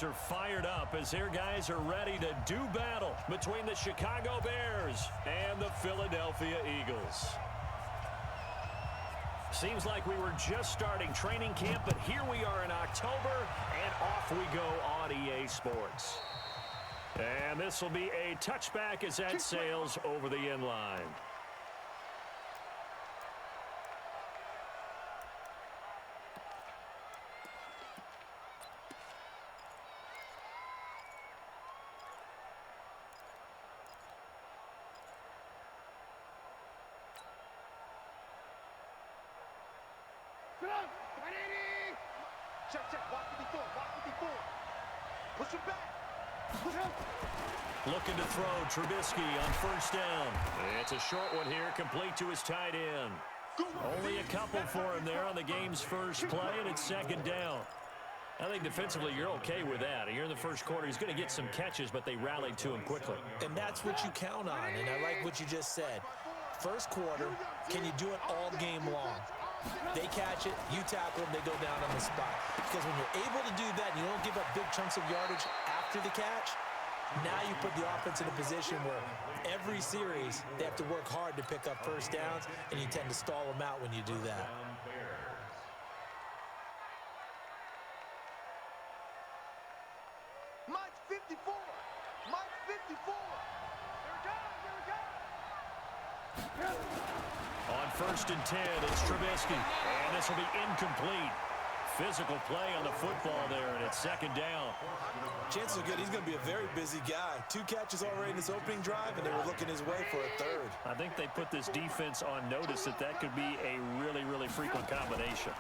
Are fired up as their guys are ready to do battle between the Chicago Bears and the Philadelphia Eagles. Seems like we were just starting training camp, but here we are in October, and off we go on EA Sports. And this will be a touchback as that sails over the end line. Looking to throw Trubisky on first down. It's a short one here, complete to his tight end. Only a couple for him there on the game's first play, and it's second down. I think defensively you're okay with that. Here in the first quarter, he's going to get some catches, but they rallied to him quickly. And that's what you count on, and I like what you just said. First quarter, can you do it all game long? They catch it, you tackle them, they go down on the spot. Because when you're able to do that and you don't give up big chunks of yardage after the catch, now you put the offense in a position where every series they have to work hard to pick up first downs, and you tend to stall them out when you do that. Mike 54. Mike 54. Here we go. On first and 10, it's Trubisky. And this will be incomplete. Physical play on the football there, and it's second down. Chances are good he's going to be a very busy guy. 2 catches already in his opening drive, and they were looking his way for a third. I think they put this defense on notice that could be a really, really frequent combination.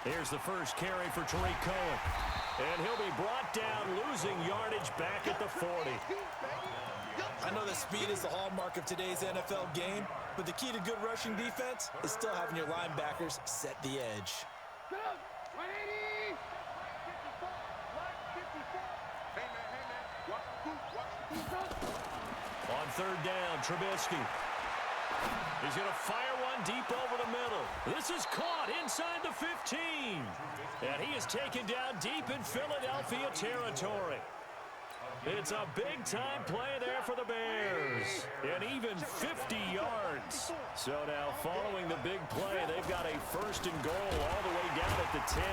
Here's the first carry for Tariq Cohen. And he'll be brought down, losing yardage back at the 40. I know that speed is the hallmark of today's NFL game, but the key to good rushing defense is still having your linebackers set the edge. On third down, Trubisky. He's going to fire one deep over the middle. This is caught inside the 15. And he is taken down deep in Philadelphia territory. It's a big-time play there for the Bears. And even 50 yards. So now following the big play, they've got a first and goal all the way down at the 10.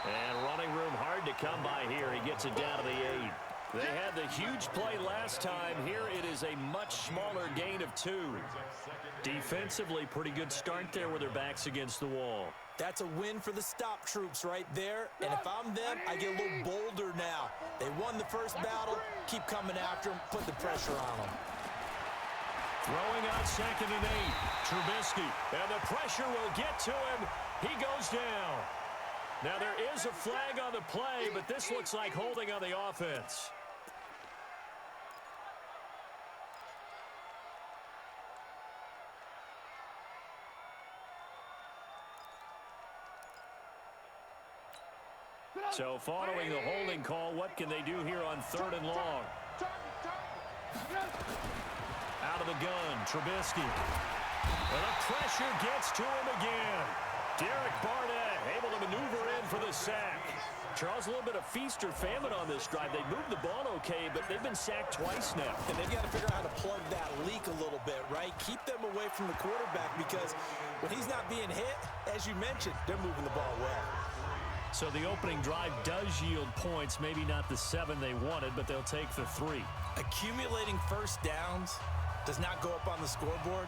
And running room hard to come by here. He gets it down to the 8. They had the huge play last time. Here it is a much smaller gain of 2. Defensively, pretty good start there with their backs against the wall. That's a win for the stop troops right there. And if I'm them, I get a little bolder now. They won the first battle. Keep coming after them. Put the pressure on them. Throwing out second and 8. Trubisky. And the pressure will get to him. He goes down. Now there is a flag on the play, but this looks like holding on the offense. So following the holding call, what can they do here on third and long? Out of the gun, Trubisky. And the pressure gets to him again. Derek Barnett able to maneuver in for the sack. Charles, a little bit of feast or famine on this drive. They moved the ball okay, but they've been sacked twice now. And they've got to figure out how to plug that leak a little bit, right? Keep them away from the quarterback because when he's not being hit, as you mentioned, they're moving the ball well. So the opening drive does yield points, maybe not the 7 they wanted, but they'll take the 3. Accumulating first downs does not go up on the scoreboard,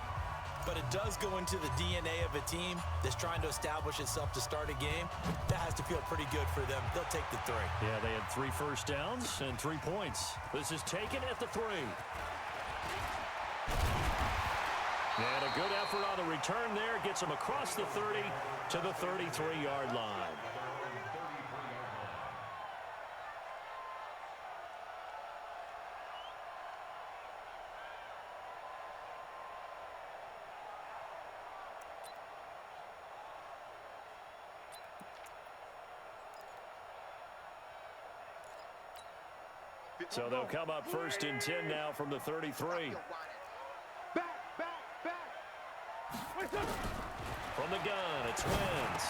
but it does go into the DNA of a team that's trying to establish itself to start a game. That has to feel pretty good for them. They'll take the 3. Yeah, they had 3 first downs and 3 points. This is taken at the 3. And a good effort on the return there. Gets them across the 30 to the 33-yard line. So they'll come up first and 10 now from the 33. From the gun, it's Wentz.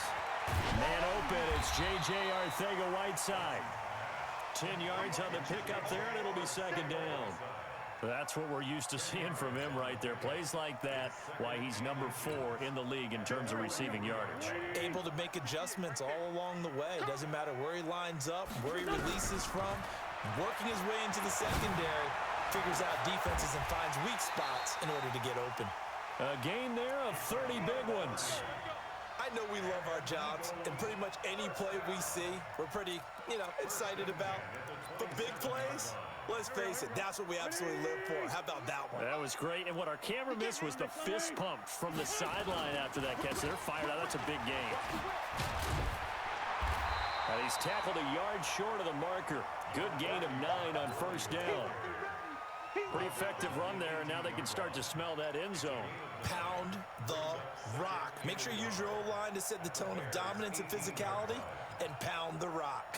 Man open, it's J.J. Arcega-Whiteside. 10 yards on the pickup there, and it'll be second down. That's what we're used to seeing from him right there. Plays like that, why he's number 4 in the league in terms of receiving yardage. Able to make adjustments all along the way. Doesn't matter where he lines up, where he releases from. Working his way into the secondary, figures out defenses and finds weak spots in order to get open. A gain there of 30 big ones. I know we love our jobs, and pretty much any play we see, we're pretty, excited about. But big plays, let's face it, that's what we absolutely live for. How about that one? That was great, and what our camera missed was the fist pump from the sideline after that catch. They're fired out. That's a big gain. And he's tackled a yard short of the marker. Good gain of 9 on first down. Pretty effective run there, and now they can start to smell that end zone. Pound the rock. Make sure you use your O-line to set the tone of dominance and physicality, and pound the rock.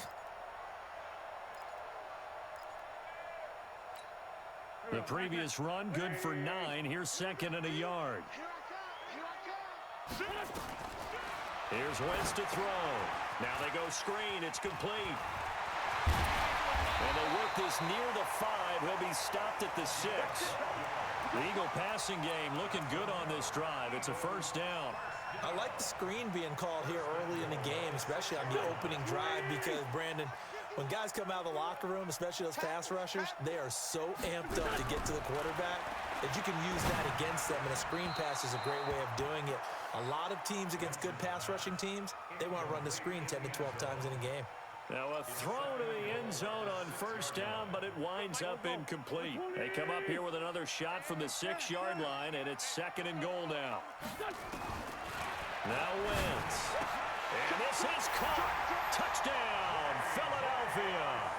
The previous run, good for 9. Here's second and a yard. Here's Wentz to throw. Now they go screen. It's complete. And they work this near the 5. He'll be stopped at the 6. The Eagle passing game looking good on this drive. It's a first down. I like the screen being called here early in the game, especially on the opening drive, because, Brandon, when guys come out of the locker room, especially those pass rushers, they are so amped up to get to the quarterback that you can use that against them, and a screen pass is a great way of doing it. A lot of teams against good pass rushing teams, they want to run the screen 10 to 12 times in a game. Now a throw to the end zone on first down, but it winds up incomplete. They come up here with another shot from the 6-yard line, and it's second and goal now. Now Wentz. And this is caught. Touchdown, Philadelphia.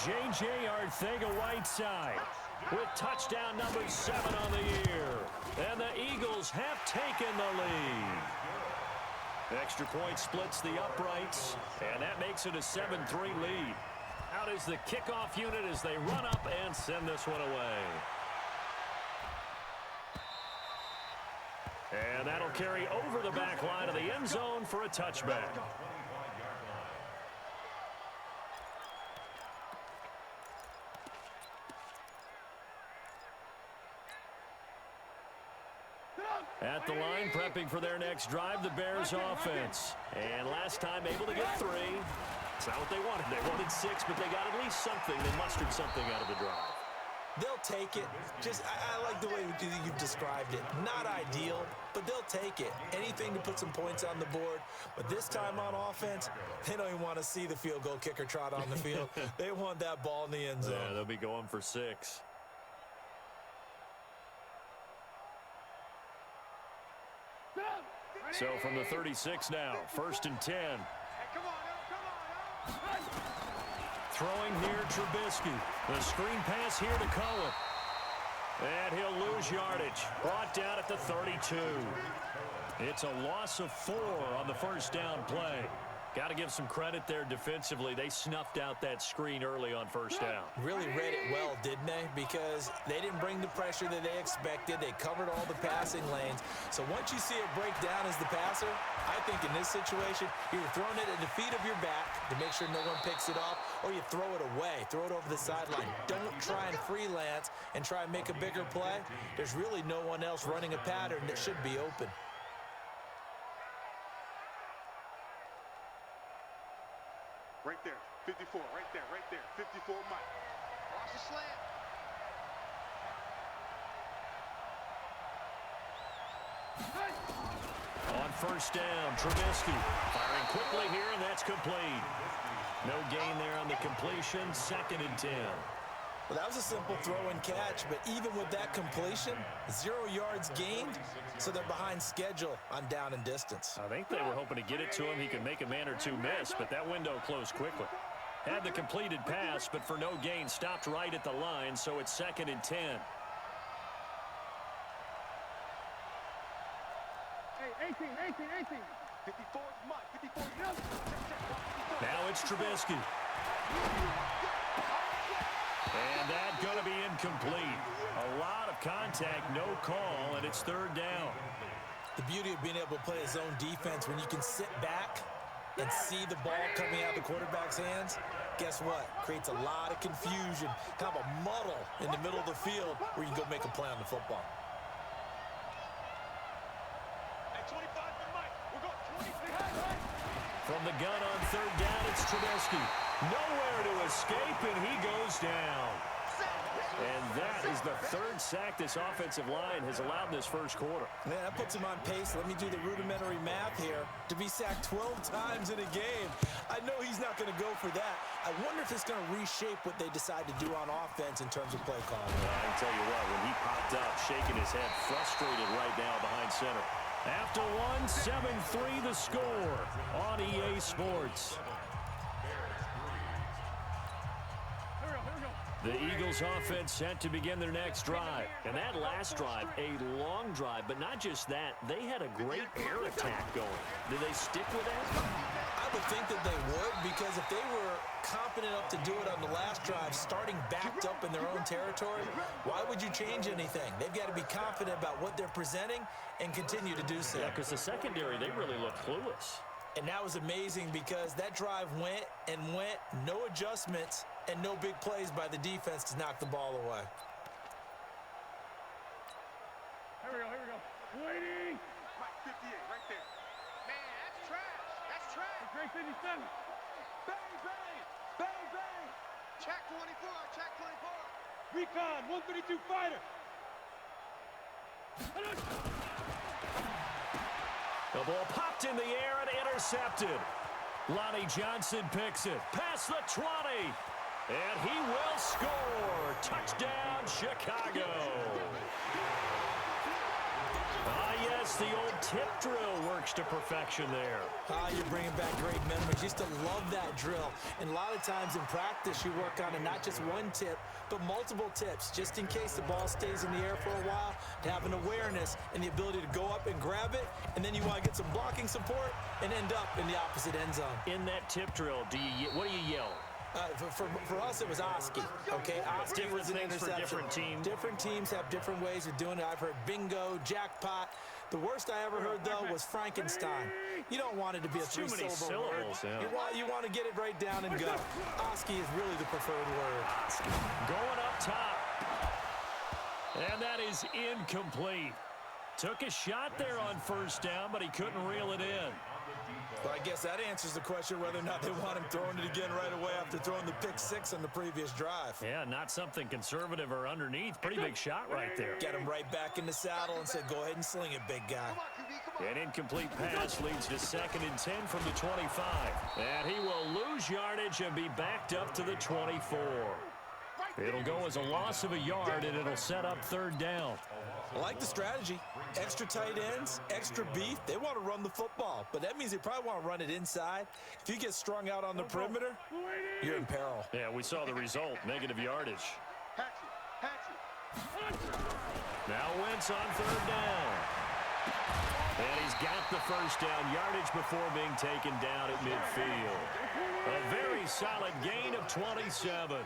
J.J. Arcega-Whiteside with touchdown number 7 on the year. And the Eagles have taken the lead. Extra point splits the uprights, and that makes it a 7-3 lead. Out is the kickoff unit as they run up and send this one away. And that'll carry over the back line of the end zone for a touchback. At the line, prepping for their next drive, the Bears offense. And last time able to get 3. It's not what they wanted. They wanted 6, but they got at least something. They mustered something out of the drive. They'll take it. I like the way you've described it. Not ideal, but they'll take it. Anything to put some points on the board. But this time on offense, they don't even want to see the field goal kicker trot on the field. They want that ball in the end zone. Yeah, they'll be going for 6. So from the 36 now, first and 10. Throwing near Trubisky. The screen pass here to Cohen. And he'll lose yardage. Brought down at the 32. It's a loss of 4 on the first down play. Got to give some credit there defensively. They snuffed out that screen early on first down. Really read it well, didn't they? Because they didn't bring the pressure that they expected. They covered all the passing lanes. So once you see it break down as the passer, I think in this situation, you're throwing it at the feet of your back to make sure no one picks it off, or you throw it away. Throw it over the sideline. Don't try and freelance and try and make a bigger play. There's really no one else running a pattern that should be open. Right there, 54, right there, 54, Mike. Watch the slant. On first down, Trubisky firing quickly here, and that's complete. No gain there on the completion, second and 10. Well, that was a simple throw and catch, but even with that completion, 0 yards gained, so they're behind schedule on down and distance. I think they were hoping to get it to him. He could make a man or two miss, but that window closed quickly. Had the completed pass, but for no gain, stopped right at the line, so it's second and 10. Hey, 18. 54 is Mike, 54. Now it's Trubisky. And that's going to be incomplete. A lot of contact, no call, and it's third down. The beauty of being able to play a zone defense when you can sit back and see the ball coming out of the quarterback's hands, guess what? Creates a lot of confusion, kind of a muddle in the middle of the field where you can go make a play on the football. From the gun on third down, it's Trubisky. Nowhere to escape, and he goes down. And that is the third sack this offensive line has allowed in this first quarter. Man, that puts him on pace. Let me do the rudimentary math here. To be sacked 12 times in a game, I know he's not going to go for that. I wonder if it's going to reshape what they decide to do on offense in terms of play calling. Well, I can tell you what, when he popped up, shaking his head, frustrated right now behind center. After one, 7-3 the score on EA Sports. The Eagles offense set to begin their next drive. And that last drive, a long drive, but not just that, they had a great air attack going. Do they stick with that? I would think that they would, because if they were confident enough to do it on the last drive, starting backed up in their own territory, why would you change anything? They've got to be confident about what they're presenting and continue to do so. Yeah, because the secondary, they really look clueless. And that was amazing because that drive went and went, no adjustments, and no big plays by the defense to knock the ball away. Here we go. Waiting. Mike 58, right there. Man, that's trash. That's trash. Great 57. Bang, bang. Bang, bang. Check 24. Check 24. Recon, 132 fighter. The ball popped in the air and intercepted. Lonnie Johnson picks it. Past the 20. And he will score. Touchdown, Chicago. Yes, the old tip drill works to perfection there. You're bringing back great memories. Used to love that drill. And a lot of times in practice, you work on it, not just one tip, but multiple tips, just in case the ball stays in the air for a while, to have an awareness and the ability to go up and grab it, and then you want to get some blocking support and end up in the opposite end zone. In that tip drill, what do you yell? For us, it was Oski. Okay, Oski was an interception. Different teams. Different teams have different ways of doing it. I've heard bingo, jackpot. The worst I ever heard, though, was Frankenstein. You don't want it to be a three-syllable word. Yeah. You want to get it right down and go. Oski is really the preferred word. Going up top. And that is incomplete. Took a shot there on first down, but he couldn't reel it in. Well, I guess that answers the question whether or not they want him throwing it again right away after throwing the pick six on the previous drive. Yeah, not something conservative or underneath. Pretty big shot right there. Get him right back in the saddle and said, go ahead and sling it, big guy. An incomplete pass leads to 2nd and 10 from the 25. And he will lose yardage and be backed up to the 24. It'll go as a loss of a yard, and it'll set up 3rd down. I like the strategy. Extra tight ends, extra beef. They want to run the football, but that means they probably want to run it inside. If you get strung out on the perimeter, you're in peril. Yeah, we saw the result, negative yardage. Now Wentz on 3rd down. And he's got the first down yardage before being taken down at midfield. A very solid gain of 27.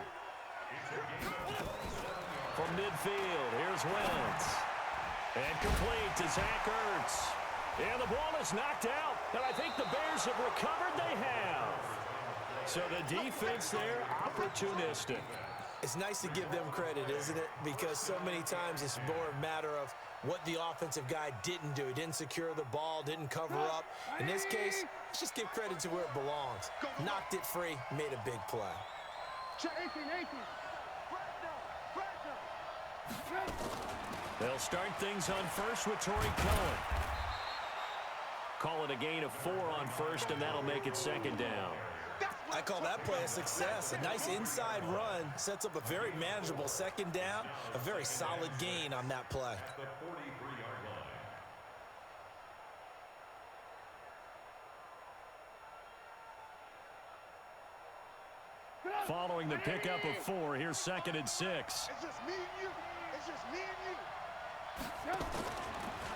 From midfield, here's Wentz. And complete to Zach Ertz. And the ball is knocked out. And I think the Bears have recovered. They have. So the defense there, opportunistic. It's nice to give them credit, isn't it? Because so many times it's more a matter of what the offensive guy didn't do. He didn't secure the ball, didn't cover up. In this case, let's just give credit to where it belongs. Knocked it free, made a big play. They'll start things on first with Torrey Cohen. Call it a gain of 4 on first, and that'll make it 2nd down. I call that play a success. A nice inside run sets up a very manageable 2nd down. A very solid gain on that play. Following the pickup of 4, here's 2nd and 6. It's just me and you. It's just me and you.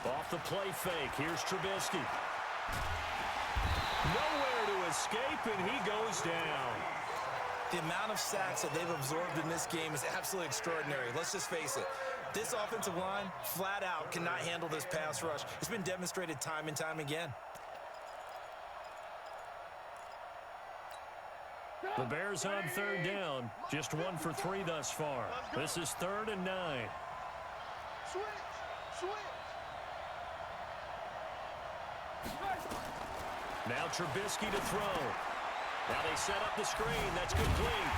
Off the play fake, here's Trubisky. Nowhere to escape, and he goes down. The amount of sacks that they've absorbed in this game is absolutely extraordinary. Let's just face it. This offensive line, flat out, cannot handle this pass rush. It's been demonstrated time and time again. The Bears on third down. Just 1 for 3 thus far. This is 3rd and 9. Switch. Now Trubisky to throw. Now they set up the screen. That's complete.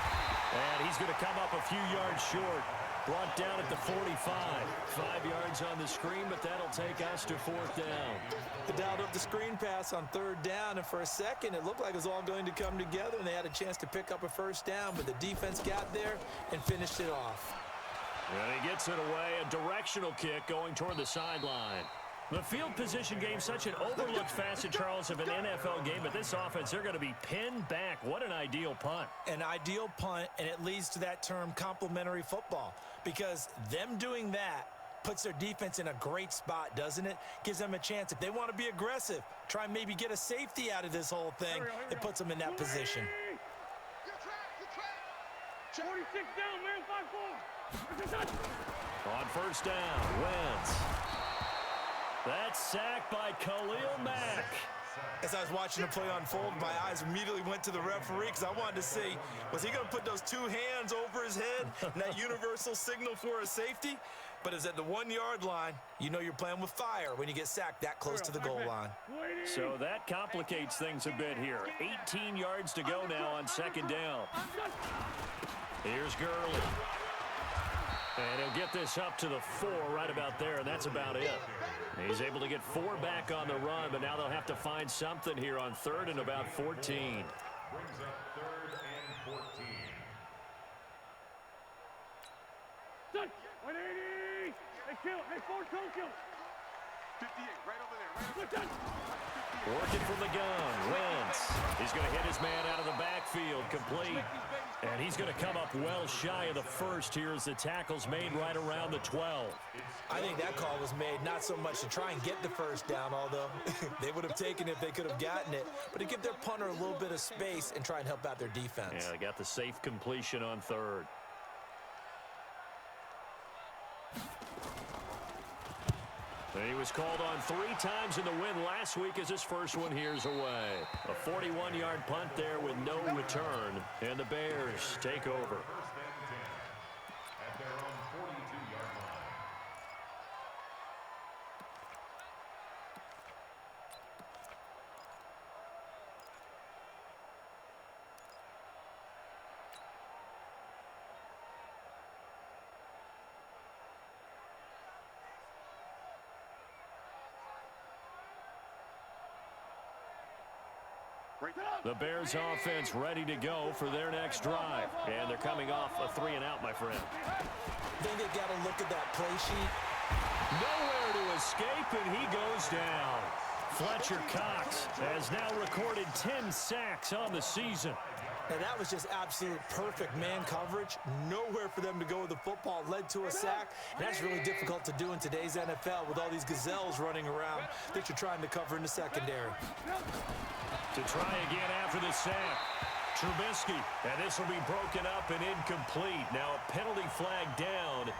And he's going to come up a few yards short. Brought down at the 45. 5 yards on the screen, but that'll take us to 4th down. They dialed up the screen pass on 3rd down, and for a second, it looked like it was all going to come together, and they had a chance to pick up a 1st down, but the defense got there and finished it off. And he gets it away. A directional kick going toward the sideline. The field position game, such an overlooked facet, Charles, of an NFL game, but this offense, they're going to be pinned back. What an ideal punt. An ideal punt, and it leads to that term complementary football, because them doing that puts their defense in a great spot, doesn't it? Gives them a chance. If they want to be aggressive, try and maybe get a safety out of this whole thing, it puts them in that position. You're trapped. 46 down, man, 5-4. On 1st down, Wentz. That's sacked by Khalil Mack. As I was watching the play unfold, my eyes immediately went to the referee because I wanted to see, was he going to put those 2 hands over his head and that universal signal for a safety? But it's at the 1-yard line. You know you're playing with fire when you get sacked that close to the goal line. So that complicates things a bit here. 18 yards to go now on 2nd down. Here's Gurley. And he'll get this up to the 4 right about there, and that's about it. He's able to get 4 back on the run, but now they'll have to find something here on 3rd and about 14. Brings up 3rd and 14. 180. Hey, kill. Hey, forward, kill. 58, right over there. Working from the gun, Wentz. He's going to hit his man out of the backfield, complete. And he's going to come up well shy of the 1st here as the tackle's made right around the 12. I think that call was made not so much to try and get the 1st down, although they would have taken it if they could have gotten it, but to give their punter a little bit of space and try and help out their defense. Yeah, they got the safe completion on 3rd. He was called on 3 times in the win last week as his first one here's away. A 41-yard punt there with no return, and the Bears take over. First and 10 at their own 42-yard line. The Bears offense ready to go for their next drive. And they're coming off a 3-and-out, my friend. I think they got to look at that play sheet. Nowhere to escape, and he goes down. Fletcher Cox has now recorded 10 sacks on the season. And that was just absolute perfect man coverage. Nowhere for them to go with the football. Led to a sack. And that's really difficult to do in today's NFL with all these gazelles running around that you're trying to cover in the secondary. To try again after the sack. Trubisky, and this will be broken up and incomplete. Now a penalty flag down,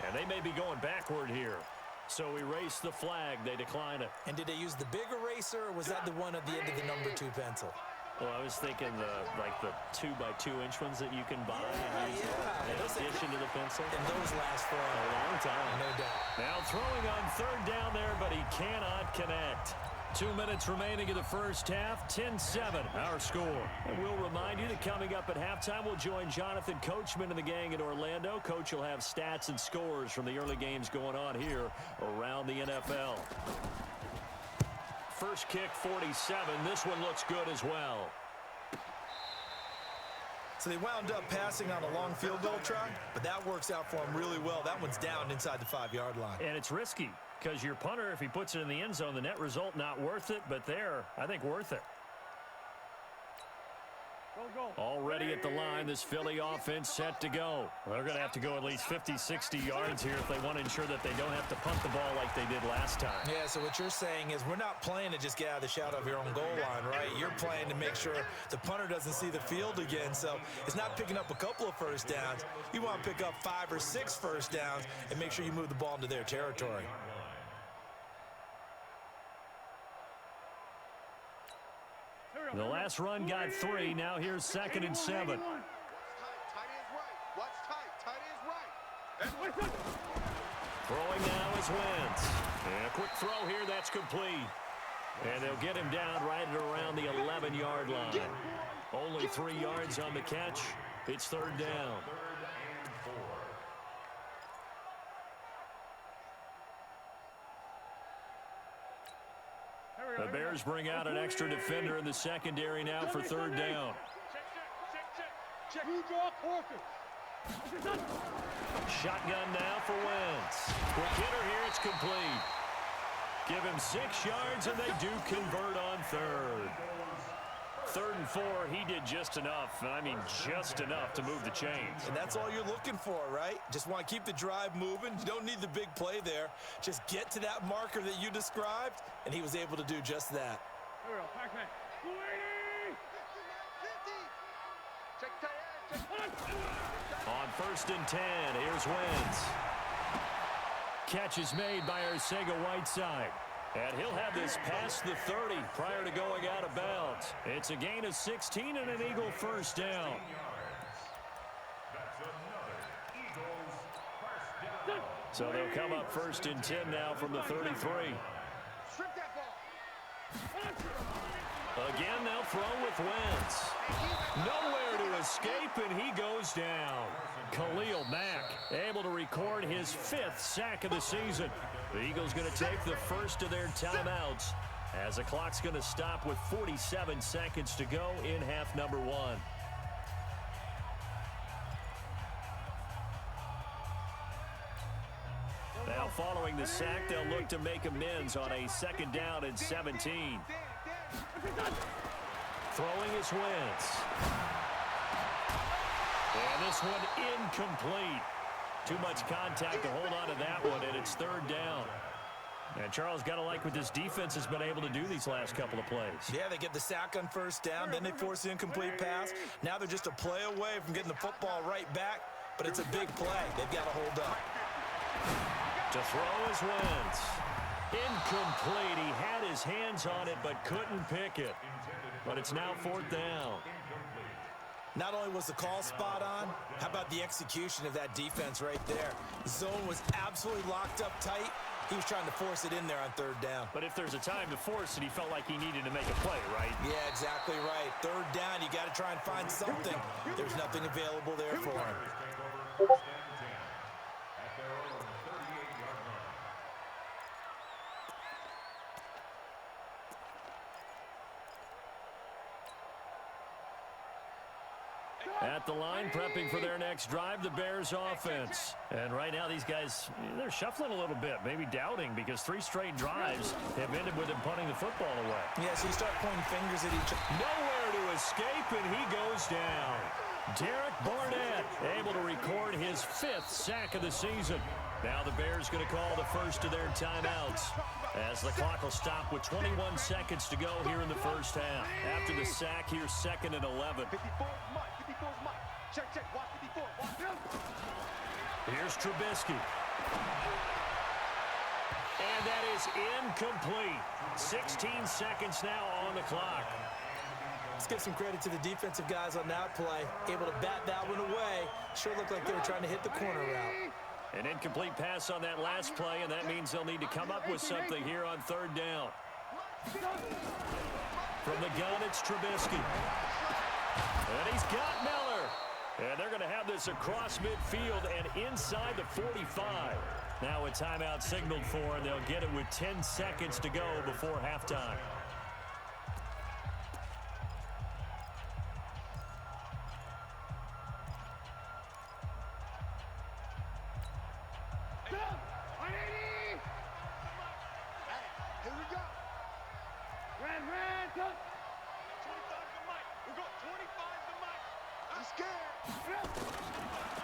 and they may be going backward here. So erase the flag. They decline it. And did they use the big eraser, or was that the one at the end of the number 2 pencil? Well, I was thinking like the 2x2-inch ones that you can buy and use in addition to the pencil. And those last for A long time. no doubt. Now throwing on 3rd down there, but he cannot connect. 2 minutes remaining in the first half, 10-7 our score. And we'll remind you that coming up at halftime, we'll join Jonathan Coachman and the gang in Orlando. Coach will have stats and scores from the early games going on here around the NFL. First kick, 47. This one looks good as well. So they wound up passing on a long field goal try, but that works out for them really well. That one's down inside the 5-yard line. And it's risky because your punter, if he puts it in the end zone, the net result not worth it, but there, I think worth it. Already at the line, this Philly offense set to go. They're going to have to go at least 50, 60 yards here if they want to ensure that they don't have to punt the ball like they did last time. Yeah, so what you're saying is we're not playing to just get out of the shadow of your own goal line, right? You're playing to make sure the punter doesn't see the field again. So it's not picking up a couple of first downs. You want to pick up 5 or 6 first downs and make sure you move the ball into their territory. The last run got 3. Now here's 2nd and 7. Tight ends right. Watch tight. Tight ends right. Throwing now is Wentz. And a quick throw here. That's complete. And they'll get him down right at around the 11-yard line. Only 3 yards on the catch. It's 3rd down. The Bears bring out an extra defender in the secondary now for 3rd down. Check. You draw Shotgun now for Wentz. Quick hitter here. It's complete. Give him 6 yards, and they do convert on 3rd. 3rd and 4, he did just enough. I mean, just enough to move the chains. And that's all you're looking for, right? Just want to keep the drive moving. You don't need the big play there. Just get to that marker that you described, and he was able to do just that. On 1st and 10, here's Wentz. Catch is made by Arcega-Whiteside. And he'll have this past the 30 prior to going out of bounds. It's a gain of 16 and an Eagle 1st down. So they'll come up 1st and 10 now from the 33. Again, they'll throw with Wentz. Nowhere to escape, and he goes down. Khalil Mack able to record his 5th sack of the season. The Eagles going to take the first of their timeouts as the clock's going to stop with 47 seconds to go in half number 1. Now following the sack, they'll look to make amends on a 2nd down and 17. Throwing is Wentz. And this one incomplete. Too much contact to hold on to that one, and it's 3rd down. And Charles, got to like what this defense has been able to do these last couple of plays. Yeah, they get the sack on 1st down, then they force the incomplete pass. Now they're just a play away from getting the football right back, but it's a big play. They've got to hold up. To throw is Wentz. Incomplete. He had his hands on it, but couldn't pick it. But it's now 4th down. Not only was the call spot on, how about the execution of that defense right there? The zone was absolutely locked up tight. He was trying to force it in there on 3rd down. But if there's a time to force it, he felt like he needed to make a play, right? Yeah, exactly right. 3rd down, you got to try and find something. There's nothing available there for him. At the line, prepping for their next drive, the Bears offense. And right now, these guys, they're shuffling a little bit, maybe doubting, because 3 straight drives have ended with them punting the football away. Yeah, so you start pointing fingers at each other. Nowhere to escape, and he goes down. Derek Barnett able to record his 5th sack of the season. Now the Bears going to call the first of their timeouts as the clock will stop with 21 seconds to go here in the 1st half. After the sack, here's 2nd and 11. 54 Mike. 54's Mike. Check. Watch 54. Watch him. Here's Trubisky. And that is incomplete. 16 seconds now on the clock. Let's give some credit to the defensive guys on that play. Able to bat that one away. Sure looked like they were trying to hit the corner route. An incomplete pass on that last play, and that means they'll need to come up with something here on 3rd down. From the gun, it's Trubisky. And he's got Miller. And they're going to have this across midfield and inside the 45. Now a timeout signaled for, and they'll get it with 10 seconds to go before halftime. Here we go. Ran, 25 to Mike. We got 25 to Mike. I'm scared.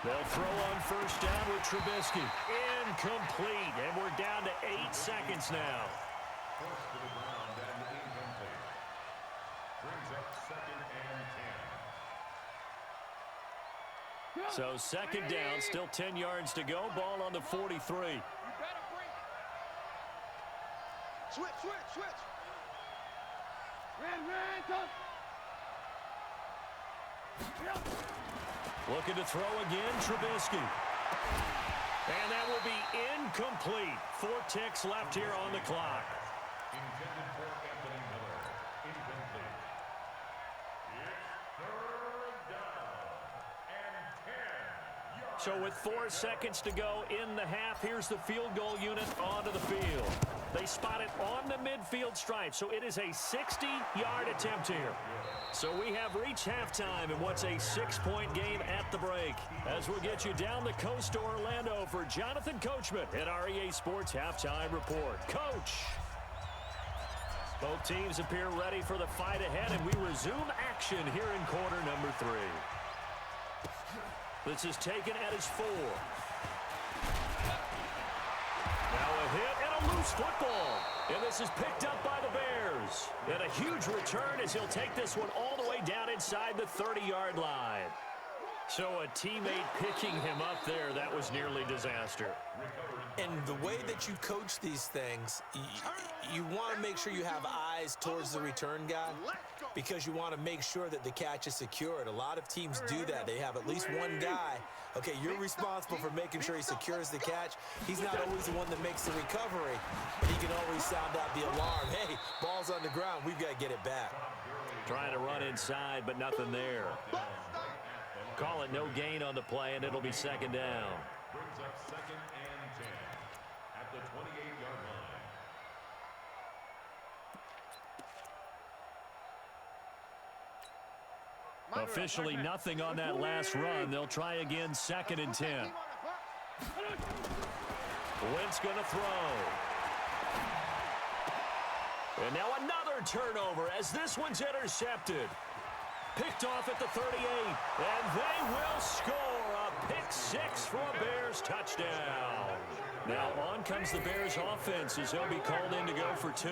They'll throw on 1st down with Trubisky. Incomplete, and we're down to 8 seconds now. First to the ground and incomplete. Brings up 2nd and 10. So 2nd down, still 10 yards to go. Ball on the 43. Switch. Ran, Looking to throw again, Trubisky. And that will be incomplete. 4 ticks left here on the clock. Intended for Anthony Miller. Incomplete. It's third down and 10 yards. So with 4 seconds to go in the half, here's the field goal unit onto the field. They spot it on the midfield stripe, so it is a 60-yard attempt here. So we have reached halftime in what's a 6-point game at the break. As we'll get you down the coast to Orlando for Jonathan Coachman at our EA Sports Halftime Report. Coach! Both teams appear ready for the fight ahead, and we resume action here in quarter number 3. This is taken at his 4. Now a hit and a loose football. And this is picked up by the Bears. And a huge return as he'll take this one all the way down inside the 30-yard line. So a teammate picking him up there, that was nearly disaster. And the way that you coach these things, you want to make sure you have eyes towards the return guy because you want to make sure that the catch is secured. A lot of teams do that. They have at least one guy. Okay, you're responsible for making sure he secures the catch. He's not always the one that makes the recovery, but he can always sound out the alarm. Hey, ball's on the ground. We've got to get it back. Trying to run inside, but nothing there. Call it no gain on the play, and it'll be second down. Brings up second and 10 at the 28-yard line. Officially nothing on that last run. They'll try again, second and 10. Wentz going to throw. And now another turnover as this one's intercepted. Picked off at the 38, and they will score a pick 6 for a Bears touchdown. Now on comes the Bears offense as he'll be called in to go for 2.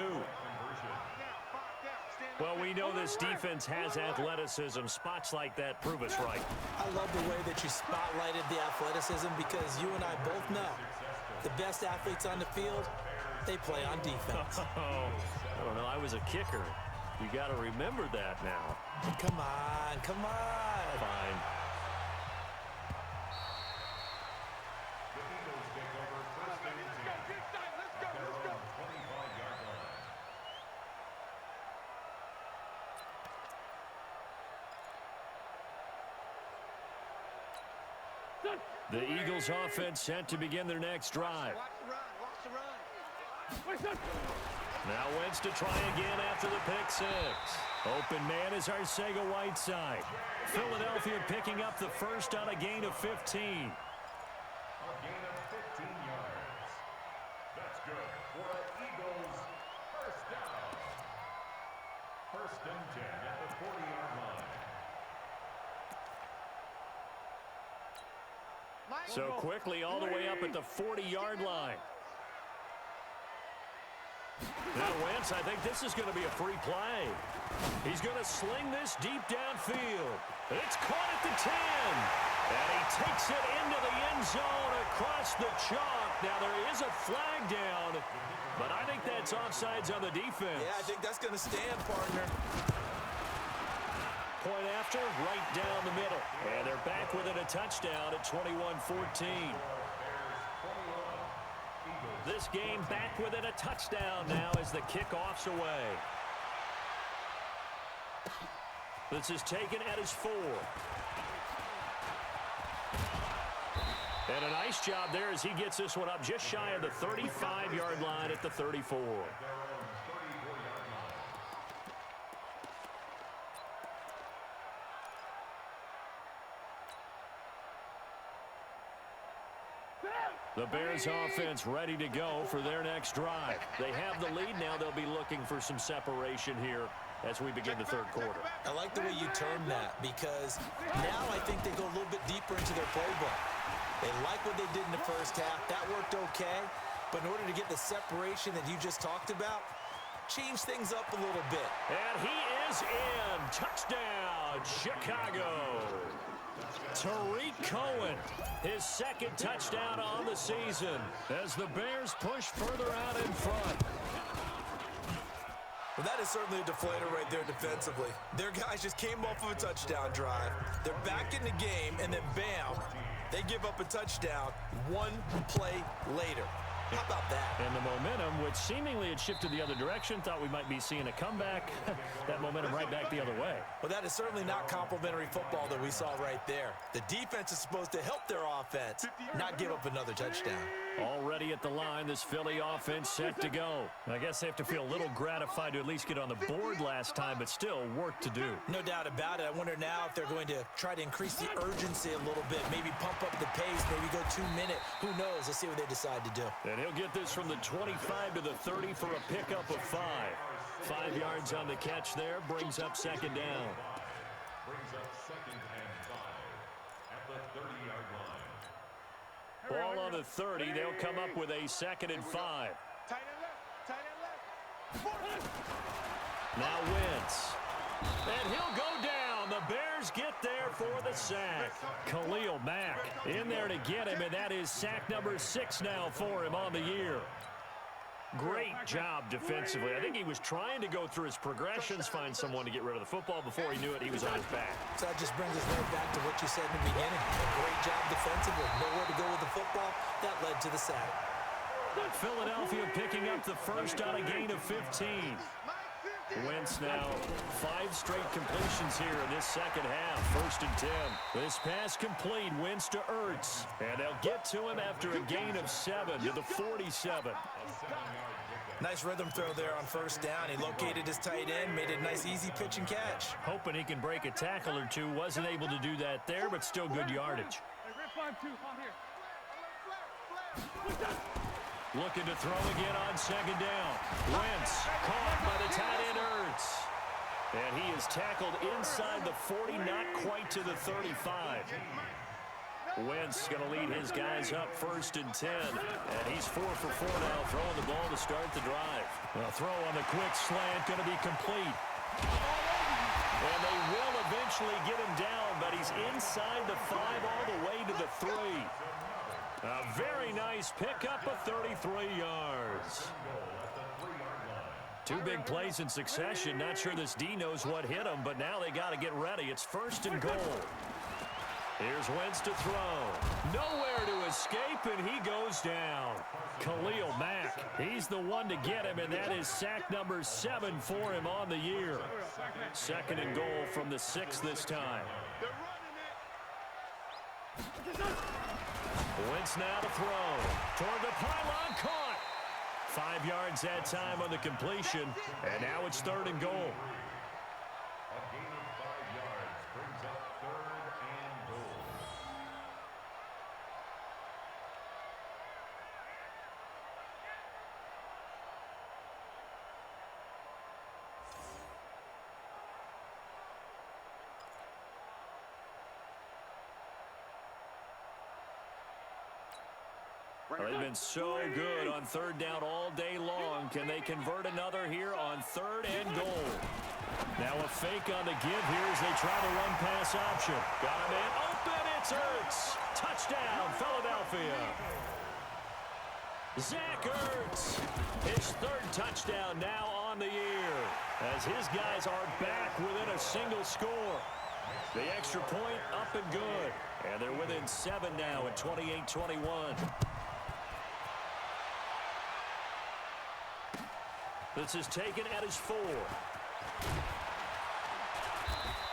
Well, we know this defense has athleticism. Spots like that prove us right. I love the way that you spotlighted the athleticism because you and I both know the best athletes on the field, they play on defense. I don't know. I was a kicker. You got to remember that now. Come on, come on. Fine. The Eagles take over first and 10 at their own 25-yard line. The Eagles offense set to begin their next drive. Now Wentz to try again after the pick 6. Open man is Arcega-Whiteside. Philadelphia picking up the first on a gain of 15. A gain of 15 yards. That's good for the Eagles' first down. First and 10 at the 40-yard line. So quickly all the way up at the 40-yard line. Now Wentz, I think this is going to be a free play. He's going to sling this deep downfield. It's caught at the 10. And he takes it into the end zone across the chalk. Now there is a flag down, but I think that's offsides on the defense. Yeah, I think that's going to stand, partner. Point after, right down the middle. And they're back within a touchdown at 21-14. This game back within a touchdown now as the kickoff's away. This is taken at his 4. And a nice job there as he gets this one up just shy of the 35-yard line at the 34. The Bears offense ready to go for their next drive. They have the lead now. They'll be looking for some separation here as we begin the third quarter. I like the way you term that because now I think they go a little bit deeper into their playbook. They like what they did in the first half. That worked okay. But in order to get the separation that you just talked about, change things up a little bit. And he is in. Touchdown, Chicago. Tariq Cohen, his second touchdown on the season as the Bears push further out in front. Well, that is certainly a deflator right there defensively. Their guys just came off of a touchdown drive. They're back in the game, and then bam, they give up a touchdown one play later. How about that? And the momentum, which seemingly had shifted the other direction, thought we might be seeing a comeback. That momentum right back the other way. Well, that is certainly not complimentary football that we saw right there. The defense is supposed to help their offense, not give up another touchdown. Already at the line, this Philly offense set to go. I guess they have to feel a little gratified to at least get on the board last time, but still work to do. No doubt about it. I wonder now if they're going to try to increase the urgency a little bit, maybe pump up the pace, maybe go 2 minute. Who knows? Let's see what they decide to do. And he'll get this from the 25 to the 30 for a pickup of 5. 5 yards on the catch there, brings up second down. Brings up 2nd and 5 at the 30-yard line. Ball on the 30. They'll come up with a 2nd and 5. Tight end left. Tight end left. Now Wentz. And he'll go down. The Bears get there for the sack. Khalil Mack in there to get him, and that is sack number 6 now for him on the year. Great job defensively. I think he was trying to go through his progressions, find someone to get rid of the football. Before he knew it, he was on his back. So that just brings us right back to what you said in the beginning. A great job defensively. Nowhere to go with the football. That led to the sack. Philadelphia picking up the first on a gain of 15. Wentz now 5 straight completions here in this second half. 1st and 10. This pass complete. Wentz to Ertz. And they'll get to him after a gain of 7 to the 47. Nice rhythm throw there on 1st down. He located his tight end, made a nice easy pitch and catch. Hoping he can break a tackle or two. Wasn't able to do that there, but still good yardage. Looking to throw again on 2nd down. Wentz caught by the tight end Ertz. And he is tackled inside the 40, not quite to the 35. Wentz going to lead his guys up 1st and 10. And he's 4 for 4 now, throwing the ball to start the drive. A throw on the quick slant going to be complete. And they will eventually get him down, but he's inside the 5 all the way to the 3. A very nice pickup of 33 yards. 2 big plays in succession. Not sure this D knows what hit him, but now they got to get ready. It's 1st and goal. Here's Wentz to throw. Nowhere to escape, and he goes down. Khalil Mack, he's the one to get him, and that is sack number 7 for him on the year. 2nd and goal from the 6 this time. Wentz now to throw. Toward the pylon, caught. 5 yards that time on the completion, and now it's 3rd and goal. A gain of 5 yards brings up 3rd and goal. They've been so good on 3rd down all day long. Can they convert another here on 3rd and goal? Now a fake on the give here as they try the run-pass option. Got him in. Open. It's Ertz. Touchdown, Philadelphia. Zach Ertz. His 3rd touchdown now on the year as his guys are back within a single score. The extra point up and good. And they're within 7 now at 28-21. This is taken at his 4.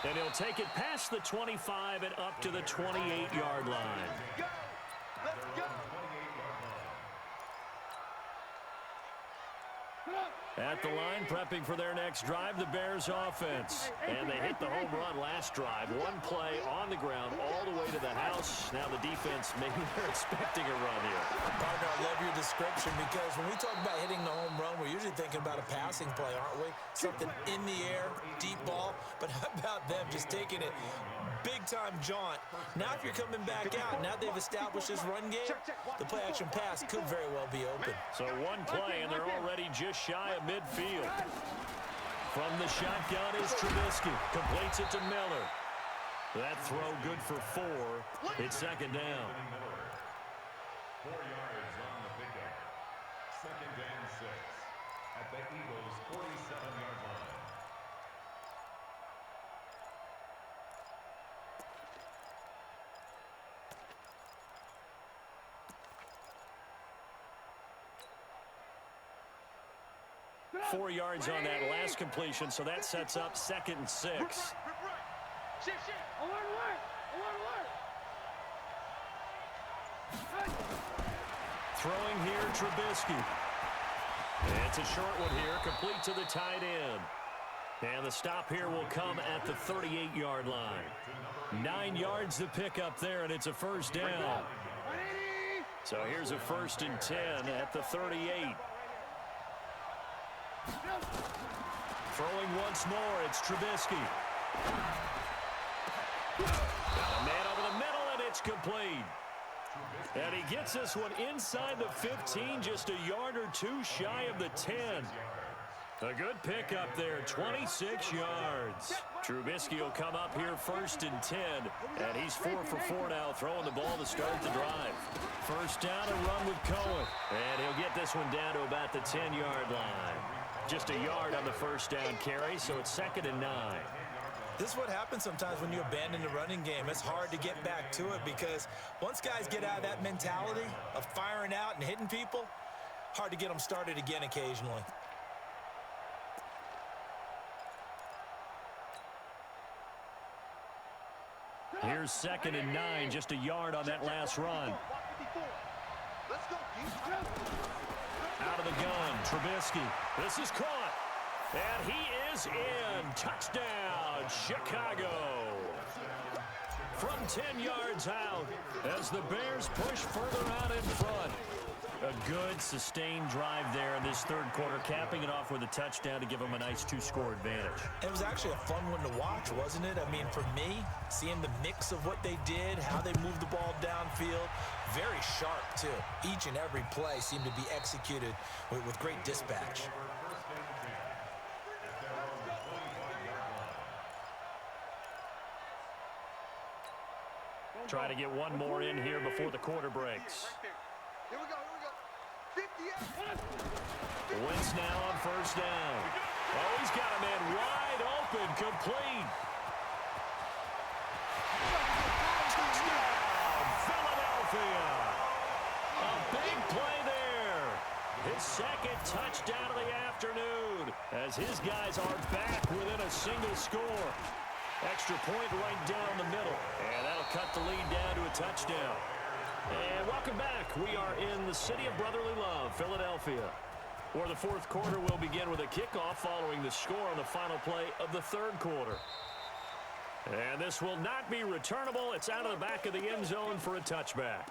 And he'll take it past the 25 and up to the 28-yard line. Go! Let's go! At the line, prepping for their next drive, the Bears offense. And they hit the home run last drive. 1 play on the ground all the way to the house. Now the defense, maybe they're expecting a run here. Partner, I love your description because when we talk about hitting the home run, we're usually thinking about a passing play, aren't we? Something in the air, deep ball. But how about them just taking it big-time jaunt? Now if you're coming back out, now they've established this run game, the play-action pass could very well be open. So 1 play, and they're already just shy of midfield. From the shotgun is Trubisky. Completes it to Miller. That throw good for 4. It's 2nd down. 4 yards on the pickup. 2nd and 6 at the Eagles' 47-yard line. – 4 yards on that last completion, so that sets up 2nd and 6. Shift. Alert. Throwing here, Trubisky. It's a short one here, complete to the tight end. And the stop here will come at the 38-yard line. 9 yards to pick up there, and it's a first down. So here's a 1st and 10 at the 38. Throwing once more, it's Trubisky. Got a man over the middle, and it's complete. And he gets this one inside the 15, just a yard or two shy of the 10. A good pickup there, 26 yards. Trubisky will come up here 1st and 10, and he's 4 for 4 now, throwing the ball to start the drive. First down and run with Cohen, and he'll get this one down to about the 10-yard line. Just a yard on the first down carry, so it's 2nd and 9. This is what happens sometimes when you abandon the running game. It's hard to get back to it because once guys get out of that mentality of firing out and hitting people, hard to get them started again occasionally. Here's 2nd and 9, just a yard on that last run. Let's go. Out of the gun, Trubisky. This is caught. And he is in. Touchdown, Chicago. From 10 yards out as the Bears push further out in front. A good, sustained drive there in this 3rd quarter, capping it off with a touchdown to give them a nice 2-score advantage. It was actually a fun one to watch, wasn't it? I mean, for me, seeing the mix of what they did, how they moved the ball downfield, very sharp, too. Each and every play seemed to be executed with great dispatch. Try to get one more in here before the quarter breaks. Here we go. 58. Wentz now on first down. Oh, he's got a man wide open, complete. Touchdown, Philadelphia. A big play there. His 2nd touchdown of the afternoon as his guys are back within a single score. Extra point right down the middle, and that'll cut the lead down to a touchdown. And welcome back. We are in the city of brotherly love, Philadelphia, where the 4th quarter will begin with a kickoff following the score on the final play of the 3rd quarter. And this will not be returnable. It's out of the back of the end zone for a touchback.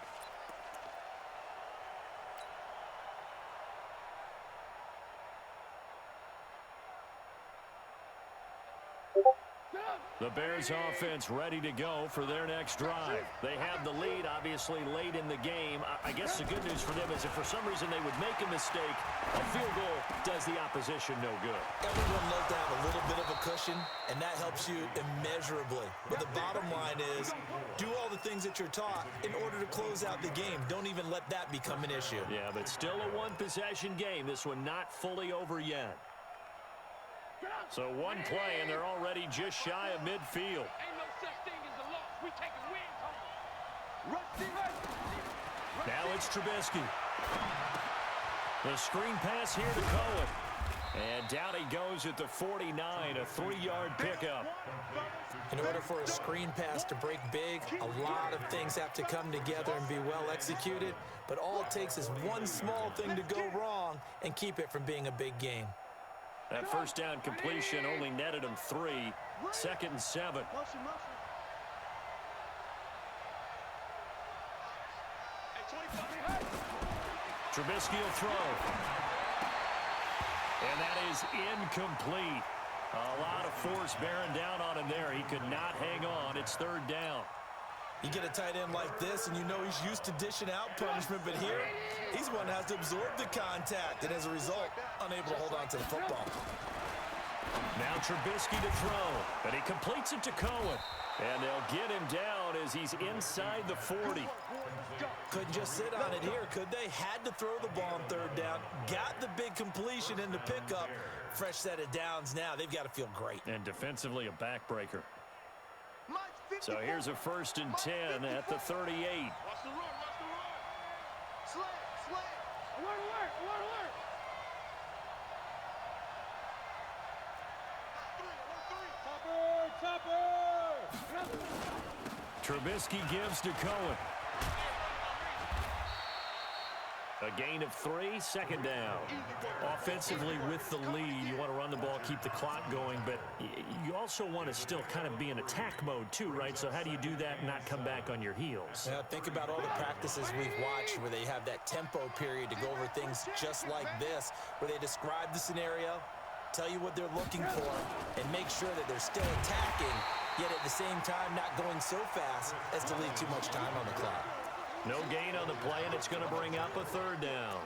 The Bears offense ready to go for their next drive. They have the lead, obviously, late in the game. I guess the good news for them is if for some reason they would make a mistake, a field goal does the opposition no good. Everyone loves to have a little bit of a cushion, and that helps you immeasurably. But the bottom line is, do all the things that you're taught in order to close out the game. Don't even let that become an issue. Yeah, but still a one-possession game. This one not fully over yet. So one play, and they're already just shy of midfield. Ain't no such thing as a loss. We taking wins home. Now it's Trubisky. The screen pass here to Cohen. And down he goes at the 49, a 3-yard pickup. In order for a screen pass to break big, a lot of things have to come together and be well executed. But all it takes is one small thing to go wrong and keep it from being a big game. That first down completion only netted him 3. 2nd and 7. Trubisky will throw. And that is incomplete. A lot of force bearing down on him there. He could not hang on. It's 3rd down. You get a tight end like this, and you know he's used to dishing out punishment, but here, he's one that has to absorb the contact, and as a result, unable to hold on to the football. Now Trubisky to throw, and he completes it to Cohen. And they'll get him down as he's inside the 40. Couldn't just sit on it here, could they? Had to throw the ball on third down. Got the big completion in the pickup. Fresh set of downs now. They've got to feel great. And defensively, a backbreaker. So here's a 1st and 10 at the 38. Watch the run, watch the run. Slant, slant. Alert, alert, alert, alert. Chopper, chopper. Trubisky gives to Cohen. A gain of 3, 2nd down. Offensively with the lead, you want to run the ball, keep the clock going, but you also want to still kind of be in attack mode too, right? So how do you do that and not come back on your heels? Yeah, think about all the practices we've watched where they have that tempo period to go over things just like this, where they describe the scenario, tell you what they're looking for, and make sure that they're still attacking, yet at the same time not going so fast as to leave too much time on the clock. No gain on the play, and it's going to bring up a 3rd down.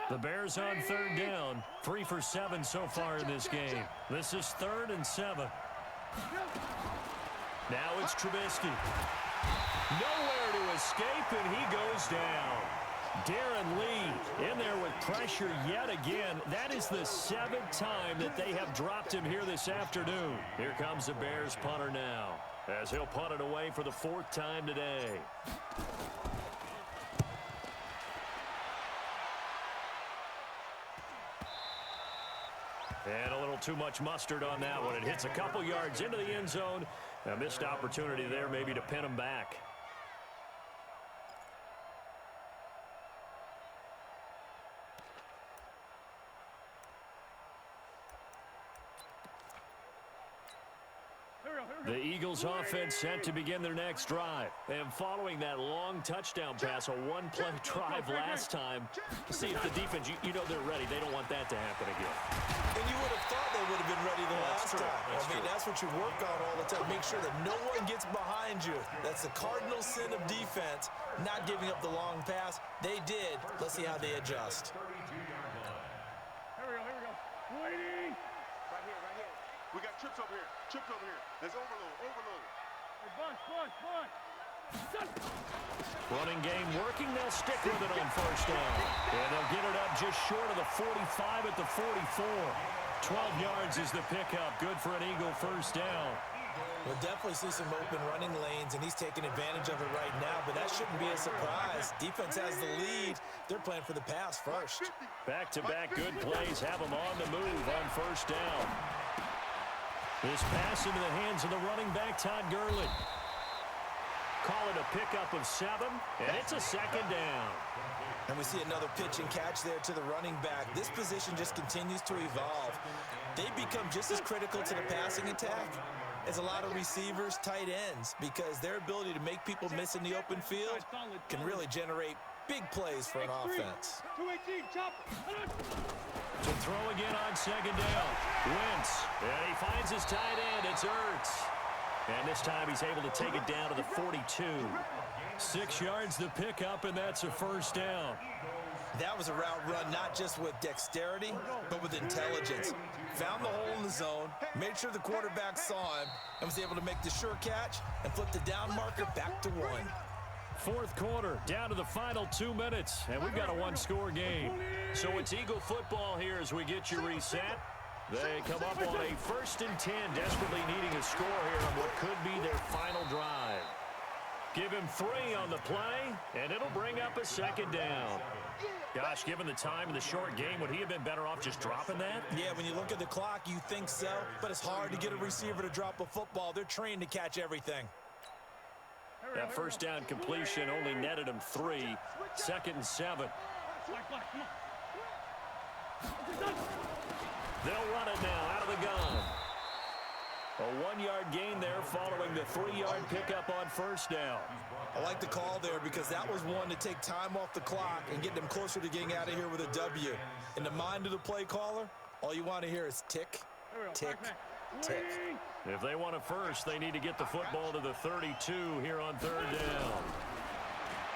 The Bears on 3rd down. 3 for 7 so far in this game. This is 3rd and 7. Now it's Trubisky. Nowhere to escape, and he goes down. Darren Lee in there with pressure yet again. That is the 7th time that they have dropped him here this afternoon. Here comes the Bears punter now, as he'll punt it away for the 4th time today. And a little too much mustard on that one. It hits a couple yards into the end zone. A missed opportunity there maybe to pin him back. The Eagles offense set to begin their next drive. And following that long touchdown pass, a one-play drive last time, see if the defense, you know they're ready. They don't want that to happen again. And you would have thought they would have been ready the last time. That's what you work on all the time. Make sure that no one gets behind you. That's the cardinal sin of defense, not giving up the long pass. They did. Let's see how they adjust. Here we go, here we go. Waiting. Right here, right here. We got trips over here. Trips over here. Let's overload, overload. Hey, bunch, bunch, bunch. Running game working. They'll stick with it on 1st down. And they'll get it up just short of the 45 at the 44. 12 yards is the pickup. Good for an Eagle 1st down. We'll definitely see some open running lanes, and he's taking advantage of it right now, but that shouldn't be a surprise. Defense has the lead. They're playing for the pass first. Back-to-back good plays have them on the move on 1st down. This pass into the hands of the running back, Todd Gurley. Call it a pickup of 7, and it's a 2nd down. And we see another pitch and catch there to the running back. This position just continues to evolve. They become just as critical to the passing attack as a lot of receivers, tight ends, because their ability to make people miss in the open field can really generate big plays for an offense. 218, chopper. To throw again on 2nd down. Wentz, and he finds his tight end. It's Ertz. And this time he's able to take it down to the 42. 6 yards the pickup, and that's a 1st down. That was a route run not just with dexterity, but with intelligence. Found the hole in the zone, made sure the quarterback saw him, and was able to make the sure catch and flip the down marker back to 1. 4th quarter, down to the final 2 minutes, and we've got a one-score game. So it's Eagle football here as we get you reset. They come up on a 1st and 10, desperately needing a score here on what could be their final drive. Give him 3 on the play, and it'll bring up a 2nd down. Gosh, given the time of the short game, would he have been better off just dropping that? Yeah, when you look at the clock, you think so, but it's hard to get a receiver to drop a football. They're trained to catch everything. That 1st down completion only netted him 3. 2nd and 7. They'll run it now out of the gun. A 1-yard gain there following the 3-yard pickup on first down. I like the call there because that was one to take time off the clock and get them closer to getting out of here with a W. In the mind of the play caller, all you want to hear is tick, tick, tick. If they want a first, they need to get the football to the 32 here on third down.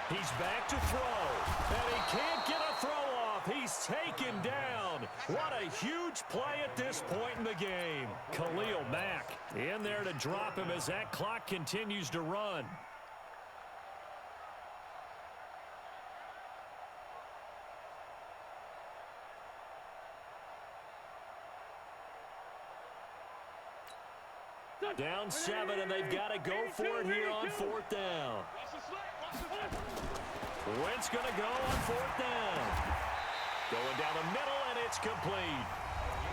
He's back to throw, and he can't get a throw off. He's taken down. What a huge play at this point in the game. Khalil Mack in there to drop him as that clock continues to run. Down 7, and they've got to go for it here on fourth down. Wentz going to go on fourth down. Going down the middle, and it's complete.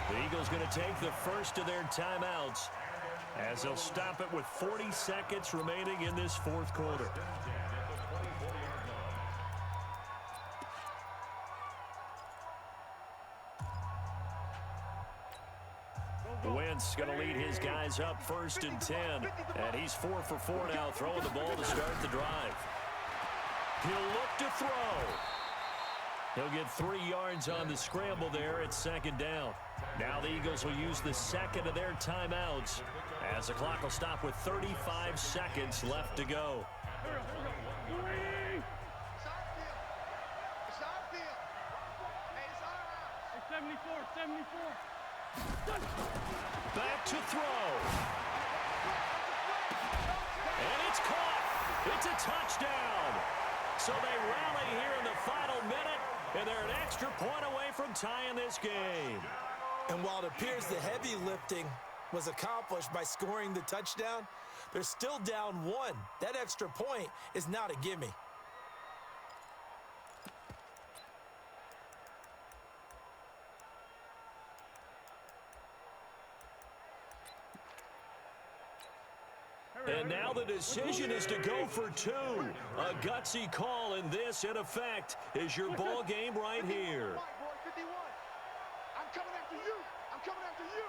The Eagles going to take the first of their timeouts as they'll stop it with 40 seconds remaining in this fourth quarter. Wentz going to lead his guys up 1st and 10. And he's 4 for 4 now, throwing the ball to start the drive. He'll look to throw. He'll get 3 yards on the scramble there at 2nd down. Now the Eagles will use the second of their timeouts as the clock will stop with 35 seconds left to go. Back to throw. And it's caught. It's a touchdown. So they rally here in the final minute, and they're an extra point away from tying this game. And while it appears the heavy lifting was accomplished by scoring the touchdown, they're still down 1. That extra point is not a gimme. And now the decision is to go for 2. A gutsy call, and this, in effect, is your ball game right here. I'm coming after you. I'm coming after you.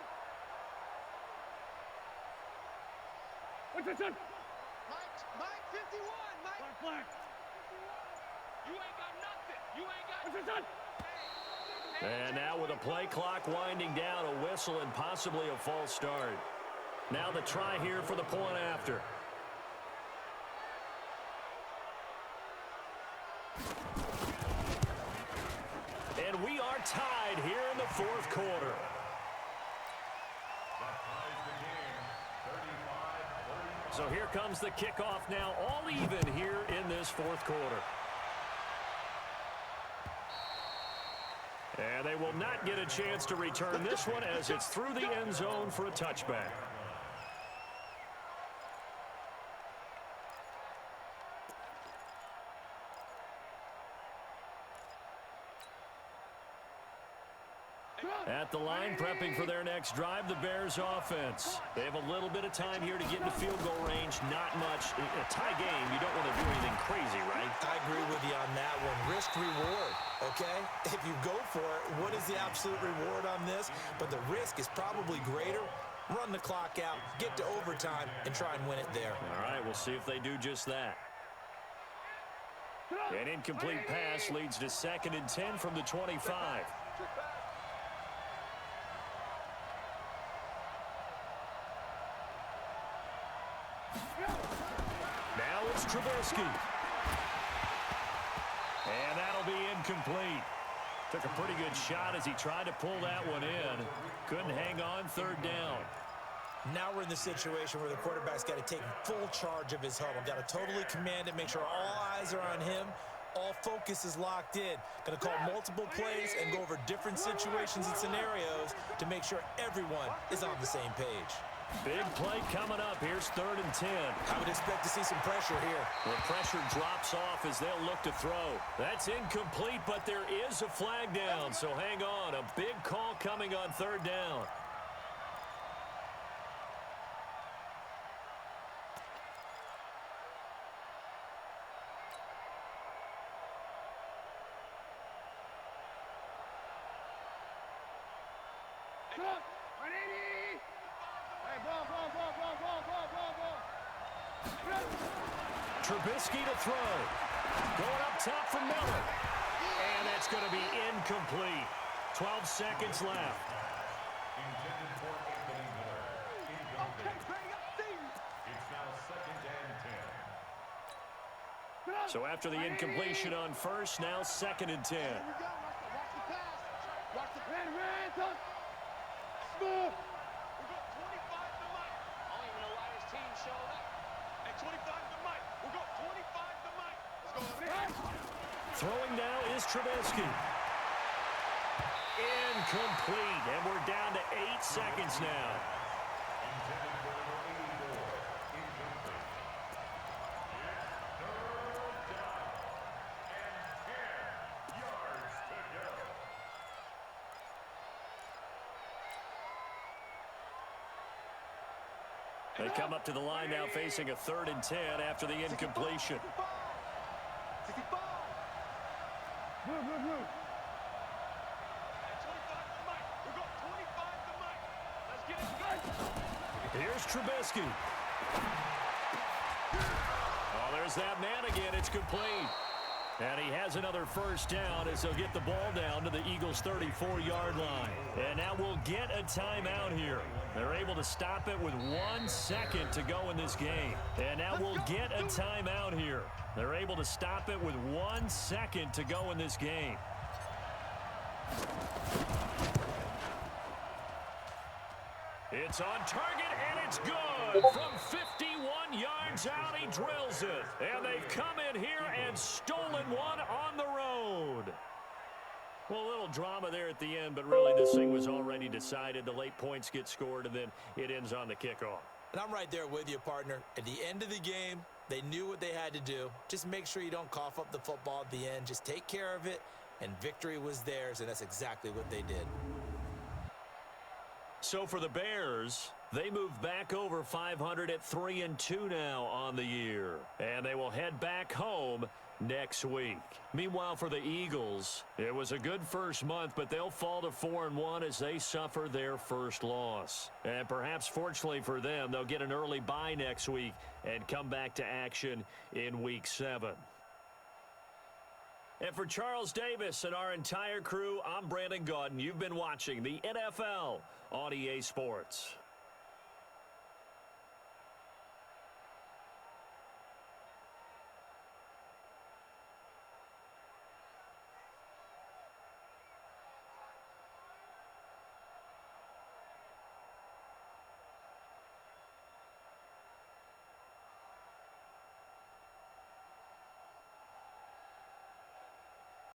What's this? Mike 51. Mike. Black. You ain't got nothing. You ain't got. What's this? And now with a play clock winding down, a whistle and possibly a false start. Now the try here for the point after. And we are tied here in the fourth quarter. So here comes the kickoff now, all even here in this fourth quarter. And they will not get a chance to return this one as it's through the end zone for a touchback. At the line, prepping for their next drive, the Bears offense. They have a little bit of time here to get into field goal range. Not much. In a tie game, you don't want to do anything crazy, right? I agree with you on that one. Risk reward, okay? If you go for it, what is the absolute reward on this? But the risk is probably greater. Run the clock out, get to overtime, and try and win it there. All right, we'll see if they do just that. An incomplete pass leads to 2nd and 10 from the 25. Now it's Trubisky. And that'll be incomplete. Took a pretty good shot as he tried to pull that one in. Couldn't hang on 3rd down. Now we're in the situation where the quarterback's got to take full charge of his huddle. Got to totally command it, make sure all eyes are on him. All focus is locked in. Going to call multiple plays and go over different situations and scenarios to make sure everyone is on the same page. Big play coming up. Here's 3rd and 10. I would expect to see some pressure here. The pressure drops off as they'll look to throw. That's incomplete, but there is a flag down, so hang on. A big call coming on 3rd down. Trubisky to throw. Going up top for Miller. And that's going to be incomplete. 12 seconds left. Intended for Anthony Miller. Incomplete. It's now 2nd and 10. So after the incompletion on first, now 2nd and 10. Here we go. Watch the pass. Watch the pass. Smooth. We got 25 to Mike. I don't even know why his team showed up. At 25 to Mike. We got 25 to Mike. Let's go. Throwing now is Trubisky. Incomplete. And we're down to 8 seconds now. Intended for number 84. Incomplete. It's 3rd down. And 10 yards to go. They come up to the line now facing a 3rd and 10 after the incompletion. 65. Move. At 25 to Mike. We got 25 to Mike. Let's get it. Here's Trubisky. Oh, there's that man again. It's complete. And he has another first down as they'll get the ball down to the Eagles' 34-yard line. And now we'll get a timeout here. They're able to stop it with 1 second to go in this game. And now we'll get a timeout here. They're able to stop it with 1 second to go in this game. It's on target, and it's good. From 51 yards out, he drills it. And they've come in here and stolen one on the road. Well, a little drama there at the end, but really this thing was already decided. The late points get scored, and then it ends on the kickoff. And I'm right there with you, partner. At the end of the game, they knew what they had to do. Just make sure you don't cough up the football at the end. Just take care of it, and victory was theirs, and that's exactly what they did. So for the Bears, they move back over 500 at 3-2 now on the year. And they will head back home next week. Meanwhile, for the Eagles, it was a good first month, but they'll fall to 4-1 as they suffer their first loss. And perhaps fortunately for them, they'll get an early bye next week and come back to action in Week 7. And for Charles Davis and our entire crew, I'm Brandon Gaudin. You've been watching the NFL on EA Sports.